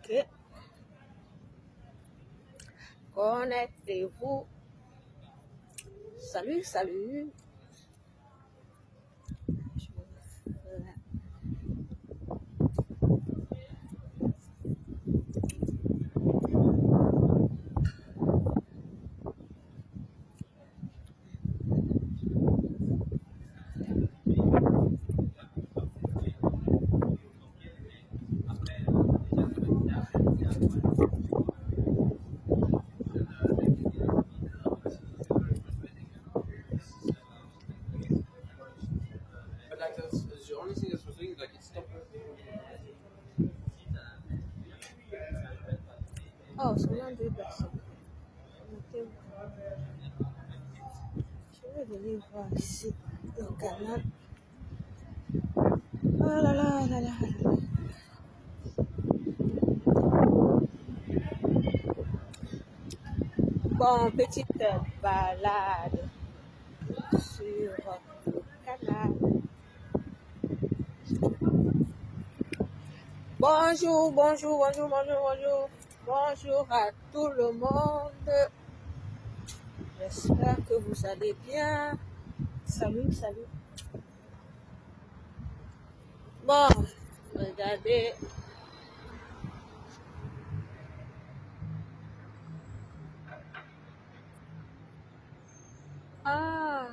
Ok. Connectez-vous. Salut, salut. Oh, seulement deux personnes. Je vais venir voir ici le canal. Oh là là là là là. Bon, petite balade sur le canal. Bonjour, bonjour, bonjour, bonjour, bonjour. Bonjour à tout le monde. J'espère que vous allez bien. Salut, salut. Bon, regardez. Ah,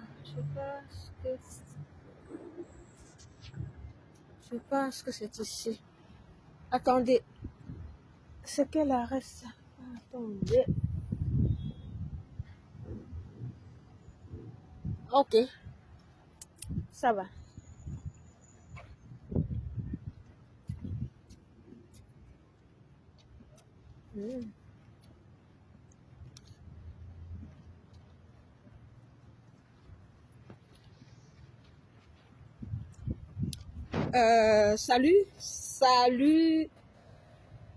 je pense que c'est ici. Attendez. C'est quel arrêt ça? Attendez. Ok, ça va. Hmm. Salut, salut.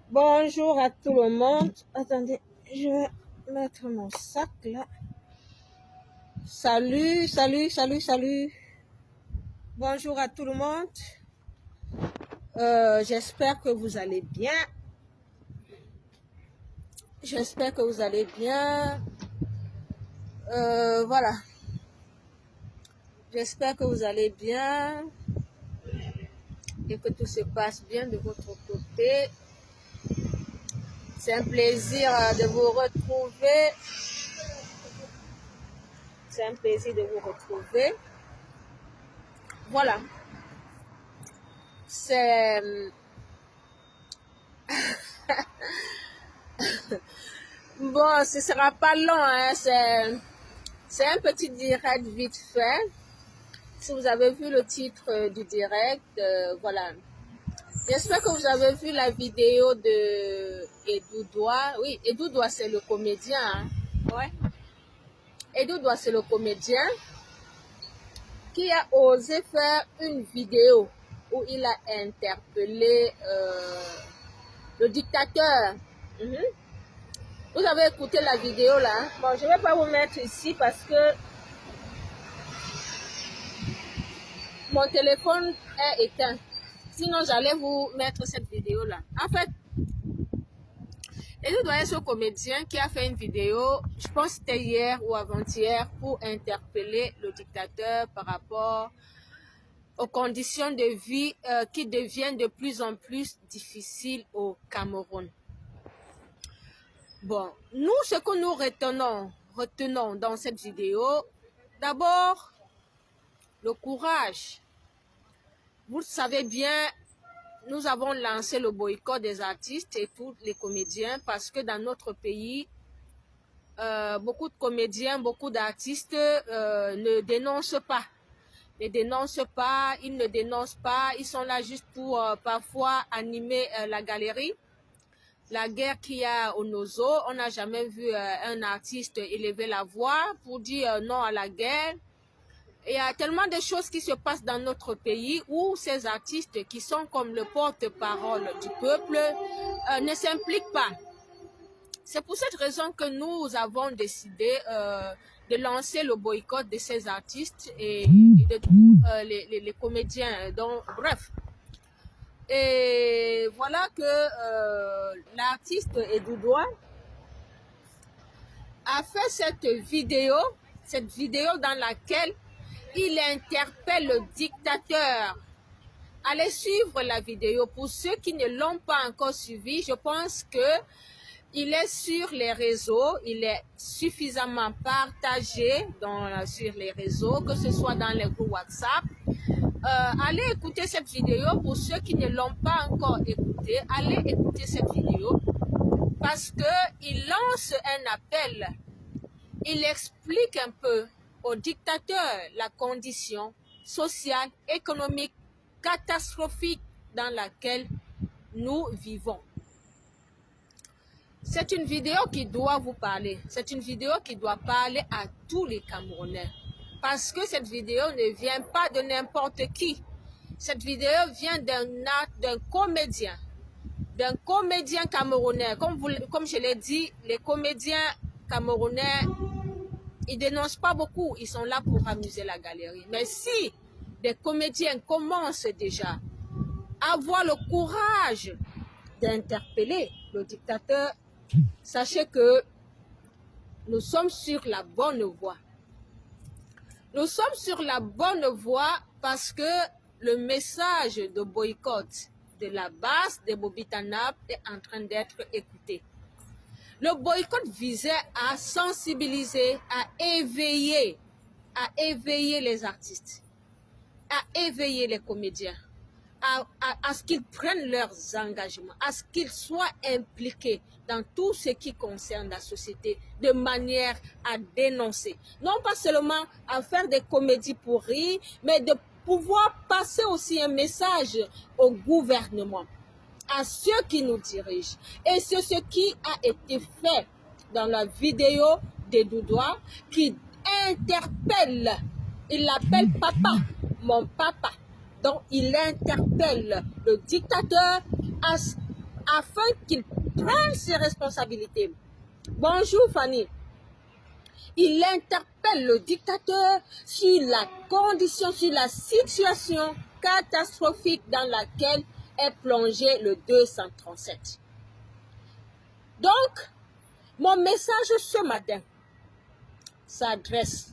Bonjour à tout le monde. Attendez, je vais mettre mon sac là. Salut, salut, salut, salut. Bonjour à tout le monde. J'espère que vous allez bien. J'espère que vous allez bien. Voilà. J'espère que vous allez bien et que tout se passe bien de votre côté. C'est un plaisir de vous retrouver. C'est un plaisir de vous retrouver. Voilà. C'est... Bon, ce ne sera pas long, hein. C'est un petit direct vite fait. Si vous avez vu le titre du direct, voilà. J'espère que vous avez vu la vidéo de Edoudoua. Oui, Edoudoua, c'est le comédien. Hein. Ouais. Edoudoua, c'est le comédien qui a osé faire une vidéo où il a interpellé le dictateur. Vous avez écouté la vidéo là. Bon, je ne vais pas vous mettre ici parce que mon téléphone est éteint. Sinon, j'allais vous mettre cette vidéo là. En fait, Edoudoua est ce comédien qui a fait une vidéo, je pense que c'était hier ou avant-hier, pour interpeller le dictateur par rapport aux conditions de vie qui deviennent de plus en plus difficiles au Cameroun. Bon, nous, ce que nous retenons dans cette vidéo, d'abord, le courage. Vous le savez bien, nous avons lancé le boycott des artistes et tous les comédiens parce que dans notre pays, beaucoup de comédiens, beaucoup d'artistes ne dénoncent pas. Ils ne dénoncent pas, ils sont là juste pour parfois animer la galerie. La guerre qu'il y a au Nozo, on n'a jamais vu un artiste élever la voix pour dire non à la guerre. Et il y a tellement de choses qui se passent dans notre pays où ces artistes qui sont comme le porte-parole du peuple ne s'impliquent pas. C'est pour cette raison que nous avons décidé de lancer le boycott de ces artistes et de tous les comédiens. Donc, bref. Et voilà que l'artiste Edoudoua a fait cette vidéo dans laquelle il interpelle le dictateur. Allez suivre la vidéo. Pour ceux qui ne l'ont pas encore suivi, je pense que il est sur les réseaux, il est suffisamment partagé sur les réseaux, que ce soit dans les groupes WhatsApp. Allez écouter cette vidéo. Pour ceux qui ne l'ont pas encore écouté, allez écouter cette vidéo parce qu'il lance un appel. Il explique un peu aux dictateurs la condition sociale, économique, catastrophique dans laquelle nous vivons. C'est une vidéo qui doit vous parler. C'est une vidéo qui doit parler à tous les Camerounais. Parce que cette vidéo ne vient pas de n'importe qui. Cette vidéo vient d'un comédien camerounais. Comme je l'ai dit, les comédiens camerounais, ils dénoncent pas beaucoup. Ils sont là pour amuser la galerie. Mais si des comédiens commencent déjà à avoir le courage d'interpeller le dictateur, sachez que nous sommes sur la bonne voie. Nous sommes sur la bonne voie parce que le message de boycott de la base de Bobitanap est en train d'être écouté. Le boycott visait à sensibiliser, à éveiller les artistes, à éveiller les comédiens, à ce qu'ils prennent leurs engagements, à ce qu'ils soient impliqués dans tout ce qui concerne la société de manière à dénoncer. Non pas seulement à faire des comédies pour rire, mais de pouvoir passer aussi un message au gouvernement, à ceux qui nous dirigent. Et c'est ce qui a été fait dans la vidéo d'Edoudoua qui interpelle, il l'appelle papa, mon papa. Donc, il interpelle le dictateur afin qu'il prenne ses responsabilités. Bonjour Fanny. Il interpelle le dictateur sur la condition, sur la situation catastrophique dans laquelle est plongé le 237. Donc, mon message ce matin s'adresse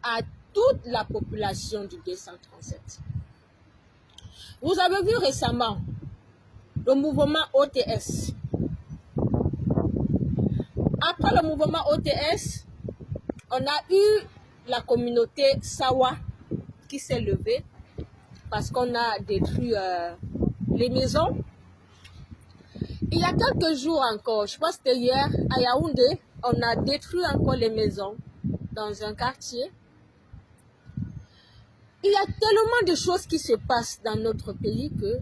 à toute la population du 237. Vous avez vu récemment le mouvement OTS. Après le mouvement OTS, on a eu la communauté Sawa qui s'est levée parce qu'on a détruit les maisons. Il y a quelques jours encore, je pense que c'était hier, à Yaoundé, on a détruit encore les maisons dans un quartier. Il y a tellement de choses qui se passent dans notre pays que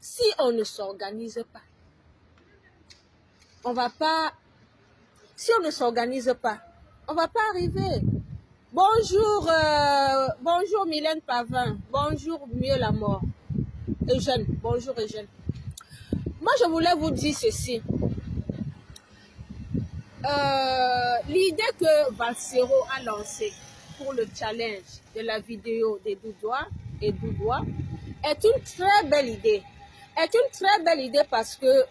si on ne s'organise pas, on va pas... Si on ne s'organise pas, on ne va pas arriver. Bonjour, bonjour Mylène Pavin, bonjour Mieux la mort. Eugène, bonjour Eugène. Moi, je voulais vous dire ceci. L'idée que Valsero a lancée pour le challenge de la vidéo d'Edoudoua est une très belle idée. Est une très belle idée parce que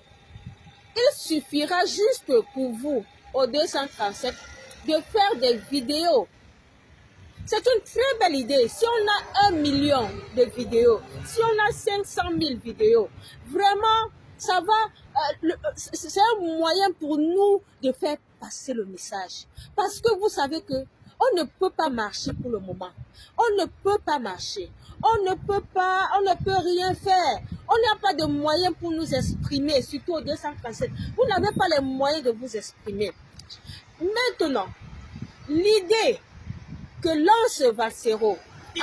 il suffira juste pour vous, au 237, de faire des vidéos. C'est une très belle idée. Si on a 1 million de vidéos, si on a 500 000 vidéos, vraiment, ça va, c'est un moyen pour nous de faire passer le message. Parce que vous savez que on ne peut pas marcher pour le moment. On ne peut pas marcher. On ne peut rien faire. On n'a pas de moyens pour nous exprimer, surtout au 237. Vous n'avez pas les moyens de vous exprimer. Maintenant, l'idée que lance Valsero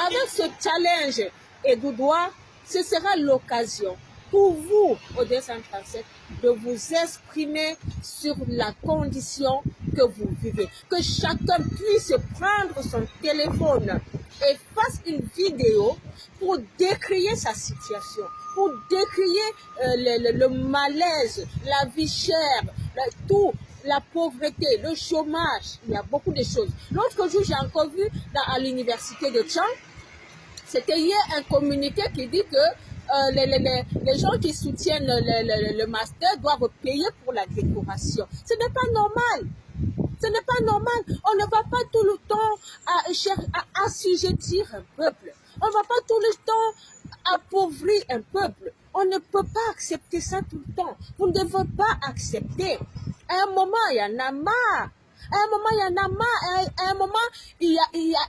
avec ce challenge Edoudoua, ce sera l'occasion pour vous, au 237, de vous exprimer sur la condition que vous vivez. Que chacun puisse prendre son téléphone et fasse une vidéo pour décrire sa situation, pour décrire le malaise, la vie chère, tout, la pauvreté, le chômage. Il y a beaucoup de choses. L'autre jour, j'ai encore vu à l'université de Tchang, c'était hier un communiqué qui dit que les gens qui soutiennent le master doivent payer pour la décoration. Ce n'est pas normal. Ce n'est pas normal. On ne va pas tout le temps à assujettir un peuple. On ne va pas tout le temps appauvrir un peuple. On ne peut pas accepter ça tout le temps. Vous ne devez pas accepter. À un moment, il y en a marre. À un moment, il y en a marre. À un moment,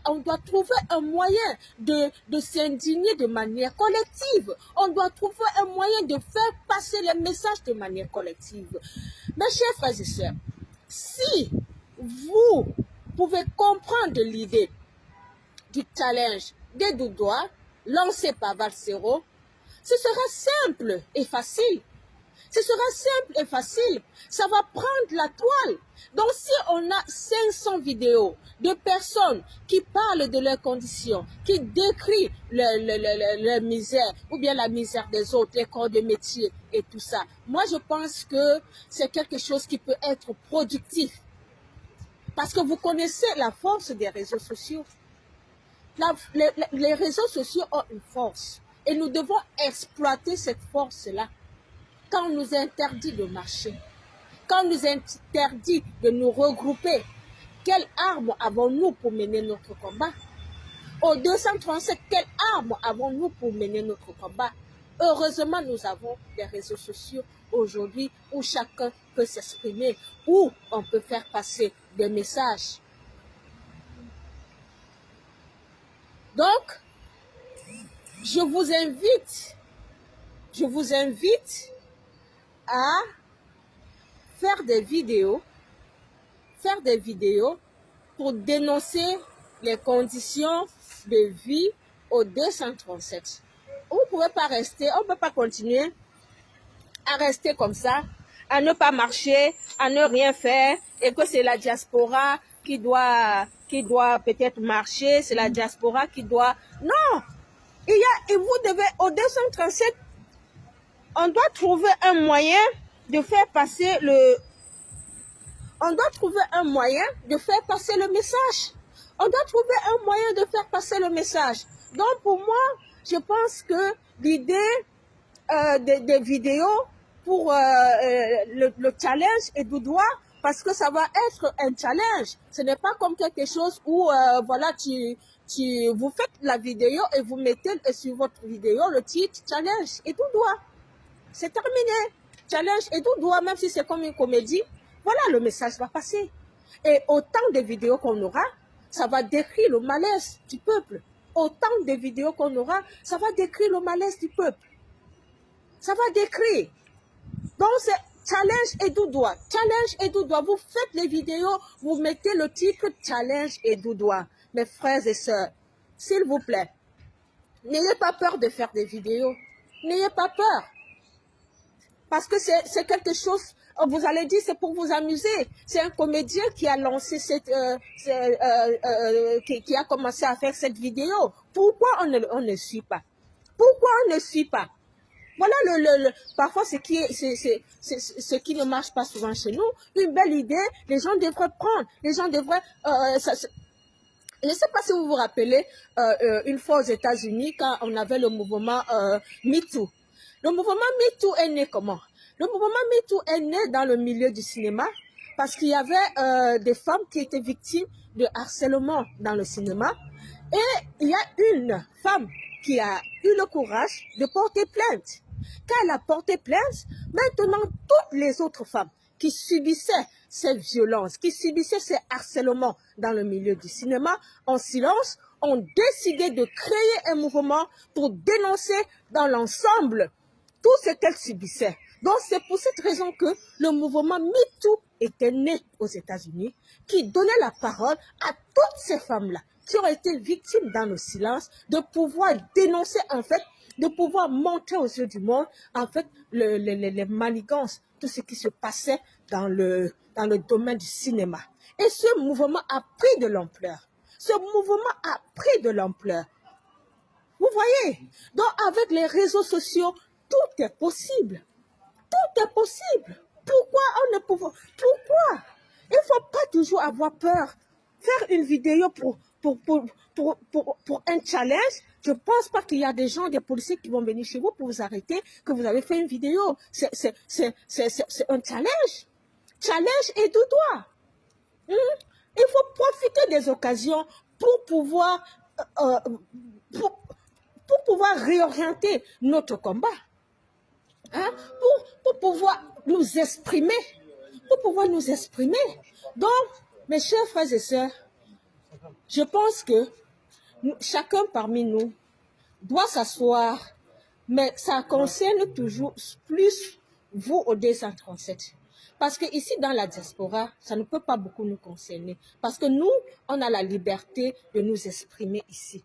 on doit trouver un moyen de s'indigner de manière collective. On doit trouver un moyen de faire passer les messages de manière collective. Mes chers frères et sœurs, si vous pouvez comprendre l'idée du challenge des Doudois lancé par Valsero, ce sera simple et facile. Ce sera simple et facile. Ça va prendre la toile. Donc, si on a 500 vidéos de personnes qui parlent de leurs conditions, qui décrivent leur misère, ou bien la misère des autres, les corps de métier et tout ça, moi, je pense que c'est quelque chose qui peut être productif. Parce que vous connaissez la force des réseaux sociaux. Les réseaux sociaux ont une force. Et nous devons exploiter cette force-là. Quand on nous interdit de marcher, quand on nous interdit de nous regrouper, quelle arme avons-nous pour mener notre combat? Au 237, quelle arme avons-nous pour mener notre combat? Heureusement, nous avons des réseaux sociaux aujourd'hui où chacun peut s'exprimer, où on peut faire passer des messages. Donc, je vous invite à faire des vidéos pour dénoncer les conditions de vie au 237. Vous ne pouvez pas rester, on ne peut pas continuer à rester comme ça, à ne pas marcher, à ne rien faire, et que c'est la diaspora qui doit peut-être marcher, c'est la diaspora qui doit... Non! Et vous devez, au 237, on doit trouver un moyen de faire passer le... On doit trouver un moyen de faire passer le message. On doit trouver un moyen de faire passer le message. Donc, pour moi, je pense que l'idée des vidéos pour le challenge est Doudois, parce que ça va être un challenge. Ce n'est pas comme quelque chose où, voilà, vous faites la vidéo et vous mettez sur votre vidéo le titre challenge et Doudois. C'est terminé. Challenge et Doudois, même si c'est comme une comédie, voilà, le message va passer. Et autant de vidéos qu'on aura, ça va décrire le malaise du peuple. Autant de vidéos qu'on aura, ça va décrire le malaise du peuple. Ça va décrire. Donc, c'est challenge et Doudois. Challenge et Doudois. Vous faites les vidéos, vous mettez le titre challenge et Doudois. Mes frères et sœurs, s'il vous plaît, n'ayez pas peur de faire des vidéos. N'ayez pas peur. Parce que c'est quelque chose, vous allez dire, c'est pour vous amuser. C'est un comédien qui a lancé qui a commencé à faire cette vidéo. Pourquoi on ne suit pas? Pourquoi on ne suit pas? Voilà parfois ce qui ne marche pas souvent chez nous. Une belle idée, les gens devraient prendre. Les gens devraient... je ne sais pas si vous vous rappelez, une fois aux États-Unis, quand on avait le mouvement MeToo. Le mouvement MeToo est né comment? Le mouvement MeToo est né dans le milieu du cinéma parce qu'il y avait des femmes qui étaient victimes de harcèlement dans le cinéma. Et il y a une femme qui a eu le courage de porter plainte. Quand elle a porté plainte, maintenant toutes les autres femmes qui subissaient ces violences, qui subissaient ces harcèlements dans le milieu du cinéma, en silence, ont décidé de créer un mouvement pour dénoncer dans l'ensemble tout ce qu'elles subissaient. Donc, c'est pour cette raison que le mouvement MeToo était né aux États-Unis, qui donnait la parole à toutes ces femmes-là qui ont été victimes dans le silence, de pouvoir dénoncer, en fait, de pouvoir montrer aux yeux du monde, en fait, les manigances, tout ce qui se passait dans le domaine du cinéma. Et ce mouvement a pris de l'ampleur. Ce mouvement a pris de l'ampleur. Vous voyez? Donc, avec les réseaux sociaux, tout est possible. Tout est possible. Pourquoi on ne peut pas? Pourquoi? Il ne faut pas toujours avoir peur. Faire une vidéo pour un challenge, Je ne pense pas qu'il y a des gens, des policiers qui vont venir chez vous pour vous arrêter, que vous avez fait une vidéo. C'est un challenge. Challenge et du doigt. Il faut profiter des occasions pour pouvoir, pour pouvoir réorienter notre combat. Pour pouvoir nous exprimer. Pour pouvoir nous exprimer. Donc, mes chers frères et sœurs, je pense que chacun parmi nous doit s'asseoir, mais ça concerne toujours plus vous au 237. Parce que ici dans la diaspora, ça ne peut pas beaucoup nous concerner. Parce que nous, on a la liberté de nous exprimer ici.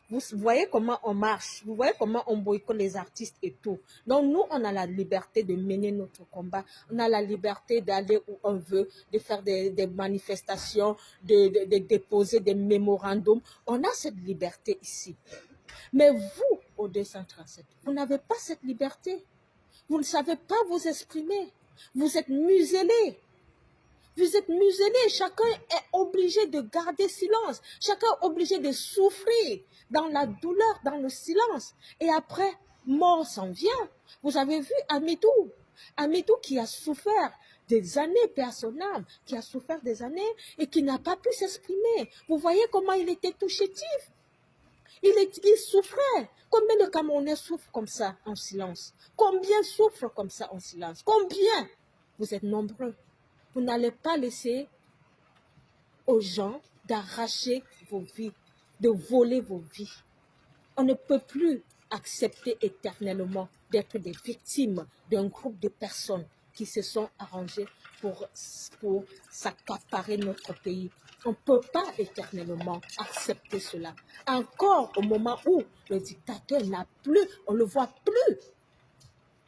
Vous voyez comment on marche, vous voyez comment on boycotte les artistes et tout. Donc nous, on a la liberté de mener notre combat. On a la liberté d'aller où on veut, de faire des manifestations, de déposer des mémorandums. On a cette liberté ici. Mais vous, au 237, vous n'avez pas cette liberté. Vous ne savez pas vous exprimer. Vous êtes muselés. Vous êtes muselés. Chacun est obligé de garder silence. Chacun est obligé de souffrir dans la douleur, dans le silence. Et après, mort s'en vient. Vous avez vu Amidou. Amidou qui a souffert des années personnelles, qui a souffert des années et qui n'a pas pu s'exprimer. Vous voyez comment il était tout chétif. Il souffrait. Combien de Camerounais souffrent comme ça en silence? Combien souffrent comme ça en silence? Combien? Vous êtes nombreux. Vous n'allez pas laisser aux gens d'arracher vos vies, de voler vos vies. On ne peut plus accepter éternellement d'être des victimes d'un groupe de personnes qui se sont arrangées pour s'accaparer notre pays. On ne peut pas éternellement accepter cela. Encore au moment où le dictateur n'a plus, on ne le voit plus.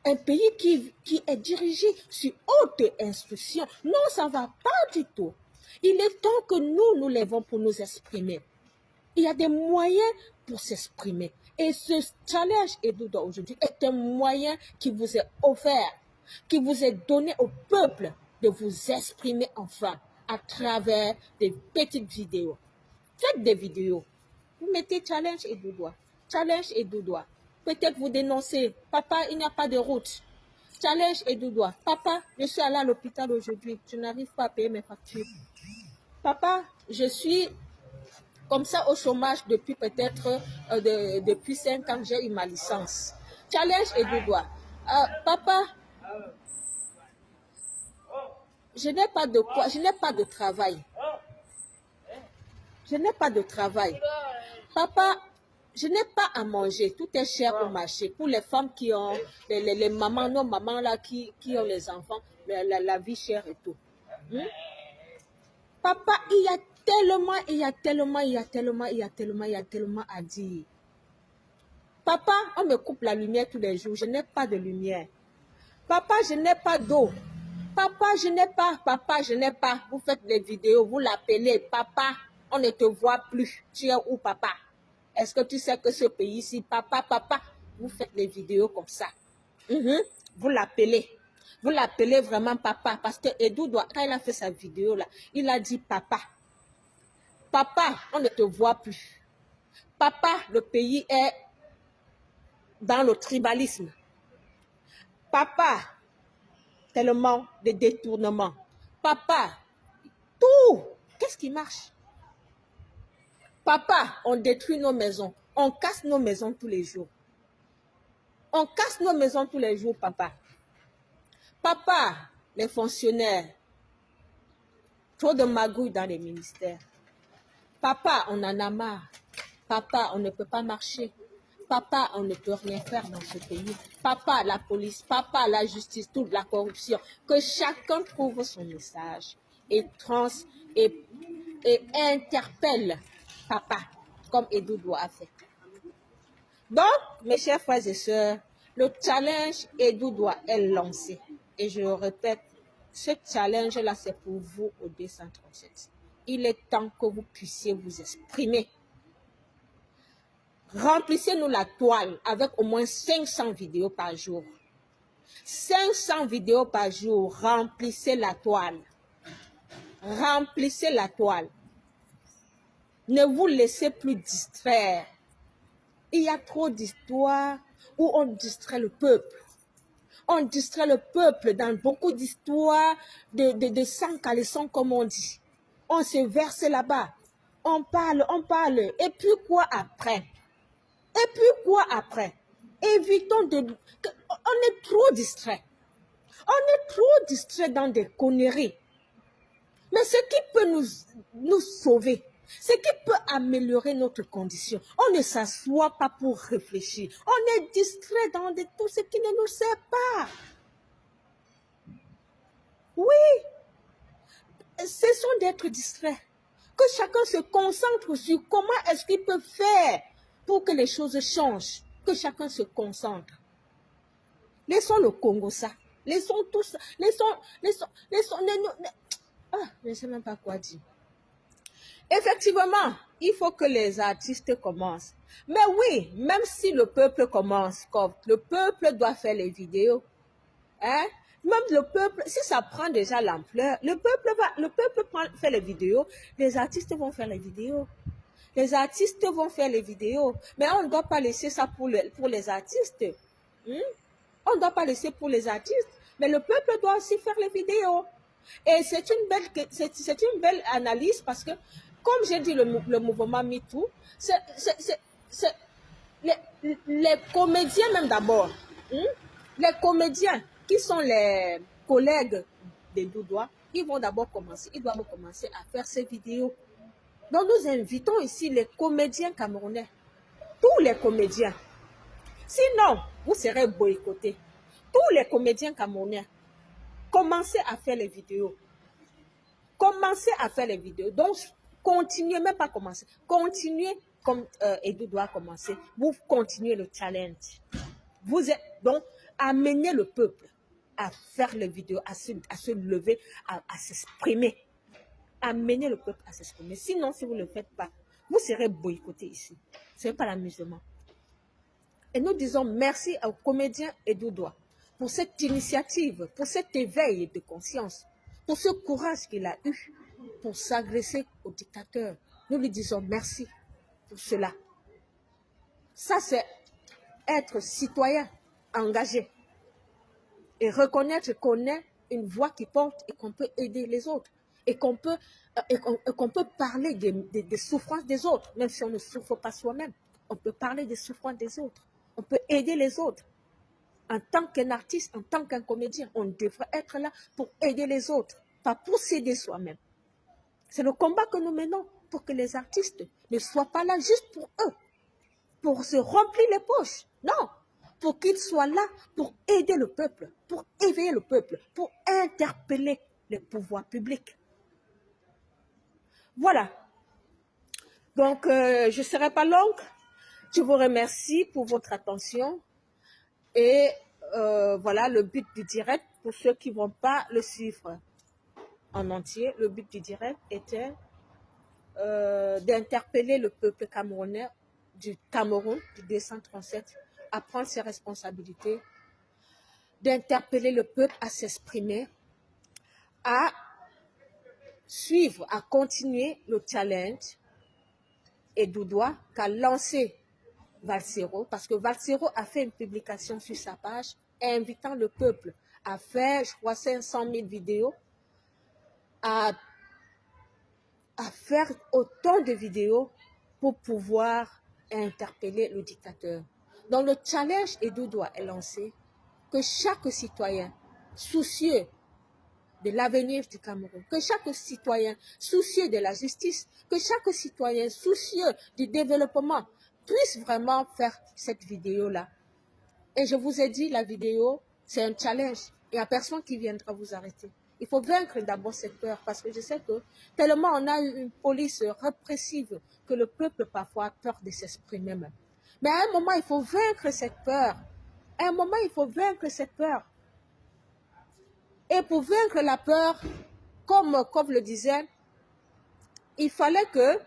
Un pays qui est dirigé sur haute instruction. Non, ça ne va pas du tout. Il est temps que nous lèvons pour nous exprimer. Il y a des moyens pour s'exprimer. Et ce challenge Edoudo aujourd'hui est un moyen qui vous est offert, qui vous est donné au peuple de vous exprimer enfin à travers des petites vidéos. Faites des vidéos. Vous mettez challenge Edoudo. Challenge Edoudo. Peut-être vous dénoncez. Papa, il n'y a pas de route. Challenge Edoudo. Papa, je suis allé à l'hôpital aujourd'hui. Je n'arrive pas à payer mes factures. Papa, je suis comme ça au chômage depuis peut-être depuis 5 ans, j'ai eu ma licence. Challenge Edoudo. Papa, je n'ai pas de quoi, je n'ai pas de travail. Je n'ai pas de travail. Papa, je n'ai pas à manger. Tout est cher au marché. Pour les femmes qui ont, les mamans, nos mamans là qui ont les enfants, la vie chère et tout. Papa, il y a tellement à dire. Papa, on me coupe la lumière tous les jours. Je n'ai pas de lumière. Papa, je n'ai pas d'eau. Papa, je n'ai pas. Papa, je n'ai pas. Vous faites des vidéos, vous l'appelez. Papa, on ne te voit plus. Tu es où, papa? Est-ce que tu sais que ce pays-ci, papa, vous faites des vidéos comme ça. Vous l'appelez. Vous l'appelez vraiment papa. Parce que Edoudo, quand il a fait sa vidéo là, il a dit papa. Papa, on ne te voit plus. Papa, le pays est dans le tribalisme. Papa, tellement de détournements. Papa, tout. Qu'est-ce qui marche? Papa, on détruit nos maisons. On casse nos maisons tous les jours. On casse nos maisons tous les jours, papa. Papa, les fonctionnaires. Trop de magouilles dans les ministères. Papa, on en a marre. Papa, on ne peut pas marcher. Papa, on ne peut rien faire dans ce pays. Papa, la police. Papa, la justice. Toute la corruption. Que chacun trouve son message et interpelle papa, comme Edoudo a fait. Donc, mes chers frères et sœurs, le challenge Edoudo est lancé. Et je le répète, ce challenge-là, c'est pour vous au 237. Il est temps que vous puissiez vous exprimer. Remplissez-nous la toile avec au moins 500 vidéos par jour. 500 vidéos par jour, remplissez la toile. Remplissez la toile. Ne vous laissez plus distraire. Il y a trop d'histoires où on distrait le peuple. On distrait le peuple dans beaucoup d'histoires de sang caleçon, comme on dit. On se verse là-bas. On parle, on parle. Et puis quoi après? Et puis quoi après? Évitons de... On est trop distrait. On est trop distrait dans des conneries. Mais ce qui peut nous sauver, ce qui peut améliorer notre condition, on ne s'assoit pas pour réfléchir. On est distrait dans tout ce qui ne nous sert pas. Oui, cessons d'être distraits. Que chacun se concentre sur comment est-ce qu'il peut faire pour que les choses changent. Que chacun se concentre. Laissons le Congo ça. Laissons tout ça. Je ne sais même pas quoi dire. Effectivement, il faut que les artistes commencent. Mais oui, même si le peuple commence, comme le peuple doit faire les vidéos, hein? Même le peuple, si ça prend déjà l'ampleur, le peuple fait les vidéos, les artistes vont faire les vidéos. Les artistes vont faire les vidéos. Mais on ne doit pas laisser ça pour les artistes. On ne doit pas laisser pour les artistes. Mais le peuple doit aussi faire les vidéos. Et c'est une belle analyse parce que, comme j'ai dit, le mouvement MeToo, les comédiens même d'abord, les comédiens qui sont les collègues des Doudois, ils doivent commencer à faire ces vidéos. Donc nous invitons ici les comédiens camerounais, tous les comédiens. Sinon, vous serez boycottés. Tous les comédiens camerounais, commencez à faire les vidéos. Commencez à faire les vidéos. Donc, continuez, même pas commencer. Continuez comme Edu doit commencer. Vous continuez le challenge. Donc, amenez le peuple à faire les vidéos, à se lever, à s'exprimer. Amenez le peuple à s'exprimer. Sinon, si vous ne le faites pas, vous serez boycotté ici. Ce n'est pas l'amusement. Et nous disons merci aux comédiens Edoudois pour cette initiative, pour cet éveil de conscience, pour ce courage qu'il a eu pour s'agresser au dictateur. Nous lui disons merci pour cela. Ça, c'est être citoyen engagé et reconnaître qu'on est une voix qui porte et qu'on peut aider les autres et qu'on peut parler des souffrances des autres, même si on ne souffre pas soi-même. On peut parler des souffrances des autres. On peut aider les autres. En tant qu'un artiste, en tant qu'un comédien, on devrait être là pour aider les autres, pas pour s'aider soi-même. C'est le combat que nous menons pour que les artistes ne soient pas là juste pour eux, pour se remplir les poches. Non, pour qu'ils soient là pour aider le peuple, pour éveiller le peuple, pour interpeller les pouvoirs publics. Voilà. Donc, je ne serai pas longue. Je vous remercie pour votre attention. Et voilà le but du direct. Pour ceux qui ne vont pas le suivre en entier, le but du direct était d'interpeller le peuple camerounais du Cameroun, du 237, à prendre ses responsabilités, d'interpeller le peuple à s'exprimer, à suivre, à continuer le challenge et Doudois qu'a lancé Valsero, parce que Valsero a fait une publication sur sa page invitant le peuple à faire, je crois, 500 000 vidéos, à faire autant de vidéos pour pouvoir interpeller le dictateur. Donc le challenge Edoudois est lancé, que chaque citoyen soucieux de l'avenir du Cameroun, que chaque citoyen soucieux de la justice, que chaque citoyen soucieux du développement puisse vraiment faire cette vidéo-là. Et je vous ai dit, la vidéo, c'est un challenge. Il n'y a personne qui viendra vous arrêter. Il faut vaincre d'abord cette peur, parce que je sais que tellement on a eu une police répressive que le peuple parfois a peur de s'exprimer même. Mais à un moment, il faut vaincre cette peur. À un moment, il faut vaincre cette peur. Et pour vaincre la peur, comme le disait, il fallait que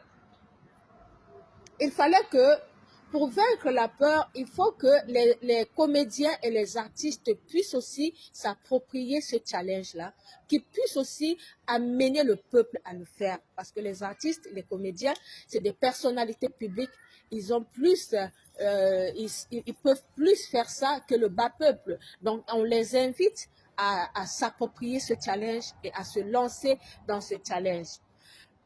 pour vaincre la peur, il faut que les comédiens et les artistes puissent aussi s'approprier ce challenge-là, qu'ils puissent aussi amener le peuple à le faire. Parce que les artistes, les comédiens, c'est des personnalités publiques ils ont plus, ils peuvent plus faire ça que le bas peuple. Donc, on les invite à s'approprier ce challenge et à se lancer dans ce challenge.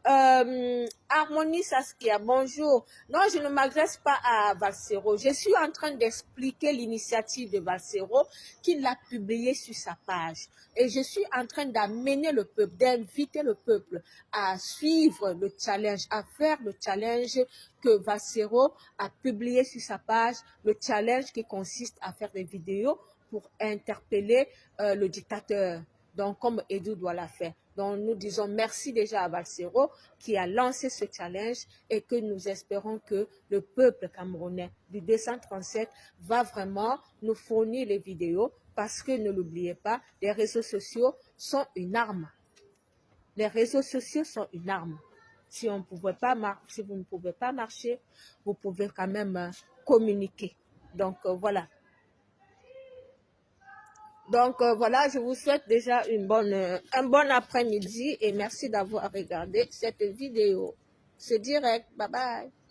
Harmonie Saskia, bonjour. Non, je ne m'adresse pas à Valsero. Je suis en train d'expliquer l'initiative de Valsero qu'il a publiée sur sa page. Et je suis en train d'amener le peuple, d'inviter le peuple à suivre le challenge, à faire le challenge que Valsero a publié sur sa page, le challenge qui consiste à faire des vidéos pour interpeller le dictateur. Donc, comme Edu doit la faire. Donc, nous disons merci déjà à Valsero qui a lancé ce challenge et que nous espérons que le peuple camerounais du 237 va vraiment nous fournir les vidéos parce que ne l'oubliez pas, les réseaux sociaux sont une arme. Les réseaux sociaux sont une arme. Si vous ne pouvez pas marcher, vous pouvez quand même communiquer. Donc, voilà. Donc voilà, je vous souhaite déjà un bon après-midi et merci d'avoir regardé cette vidéo. C'est direct. Bye bye.